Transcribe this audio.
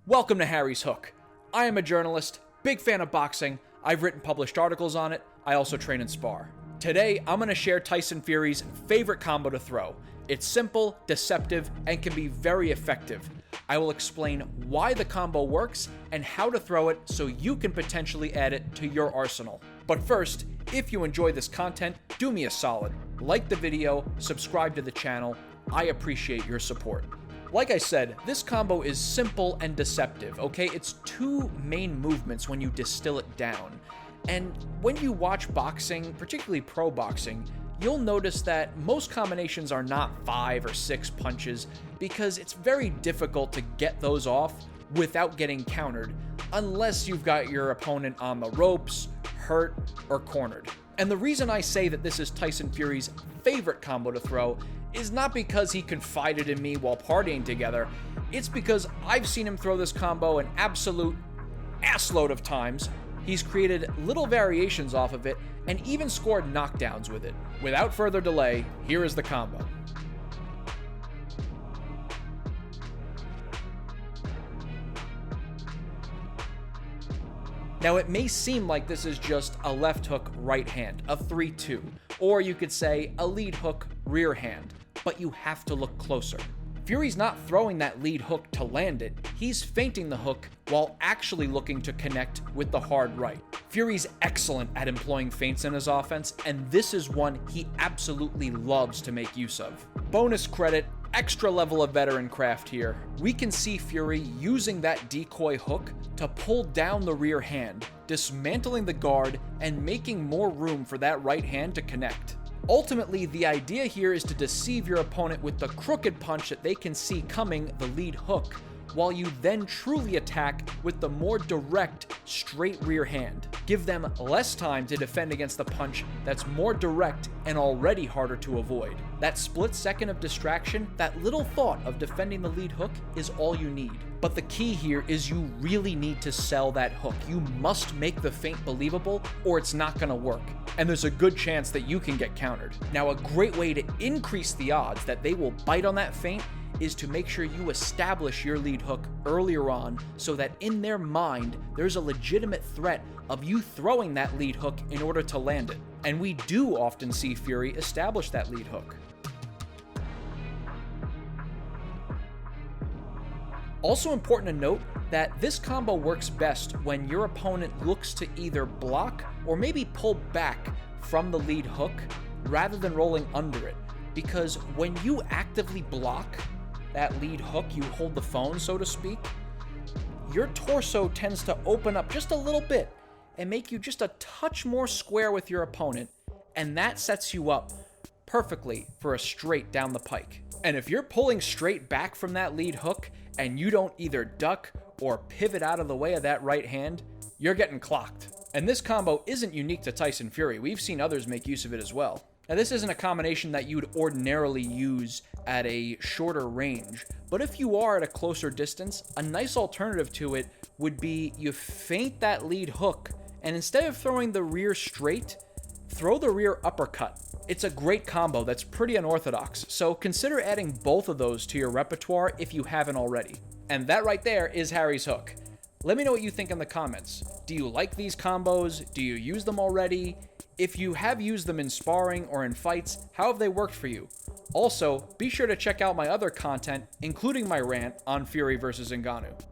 Welcome to Harry's Hook. I am a journalist, big fan of boxing. I've written published articles on it. I also train and spar. Today, I'm going to share Tyson Fury's favorite combo to throw. It's simple, deceptive, and can be very effective. I will explain why the combo works and how to throw it so you can potentially add it to your arsenal. But first, if you enjoy this content, do me a solid. Like the video, subscribe to the channel. I appreciate your support. Like I said, this combo is simple and deceptive, okay? It's two main movements when you distill it down. And when you watch boxing, particularly pro boxing, you'll notice that most combinations are not 5 or 6 punches because it's very difficult to get those off without getting countered, unless you've got your opponent on the ropes, hurt, or cornered. And the reason I say that this is Tyson Fury's favorite combo to throw is not because he confided in me while partying together. It's because I've seen him throw this combo an absolute assload of times. He's created little variations off of it and even scored knockdowns with it. Without further delay, here is the combo. Now, it may seem like this is just a left hook right hand, a 3-2, or you could say a lead hook rear hand, but you have to look closer. Fury's not throwing that lead hook to land it, he's feinting the hook while actually looking to connect with the hard right. Fury's excellent at employing feints in his offense, and this is one he absolutely loves to make use of. Bonus credit, extra level of veteran craft here. We can see Fury using that decoy hook to pull down the rear hand, dismantling the guard and making more room for that right hand to connect. Ultimately, the idea here is to deceive your opponent with the crooked punch that they can see coming, the lead hook, while you then truly attack with the more direct, straight rear hand. Give them less time to defend against the punch that's more direct and already harder to avoid. That split second of distraction, that little thought of defending the lead hook is all you need. But the key here is you really need to sell that hook. You must make the feint believable or it's not going to work. And there's a good chance that you can get countered. Now, a great way to increase the odds that they will bite on that feint is to make sure you establish your lead hook earlier on so that in their mind, there's a legitimate threat of you throwing that lead hook in order to land it. And we do often see Fury establish that lead hook. Also important to note that this combo works best when your opponent looks to either block or maybe pull back from the lead hook rather than rolling under it. Because when you actively block that lead hook, you hold the phone, so to speak, your torso tends to open up just a little bit and make you just a touch more square with your opponent, and that sets you up perfectly for a straight down the pike. And if you're pulling straight back from that lead hook and you don't either duck or pivot out of the way of that right hand, you're getting clocked. And this combo isn't unique to Tyson Fury. We've seen others make use of it as well. Now, this isn't a combination that you would ordinarily use at a shorter range, but if you are at a closer distance, a nice alternative to it would be you feint that lead hook, and instead of throwing the rear straight, throw the rear uppercut. It's a great combo that's pretty unorthodox, so consider adding both of those to your repertoire if you haven't already. And that right there is Harry's Hook. Let me know what you think in the comments. Do you like these combos? Do you use them already? If you have used them in sparring or in fights, how have they worked for you? Also, be sure to check out my other content, including my rant on Fury vs. Ngannou.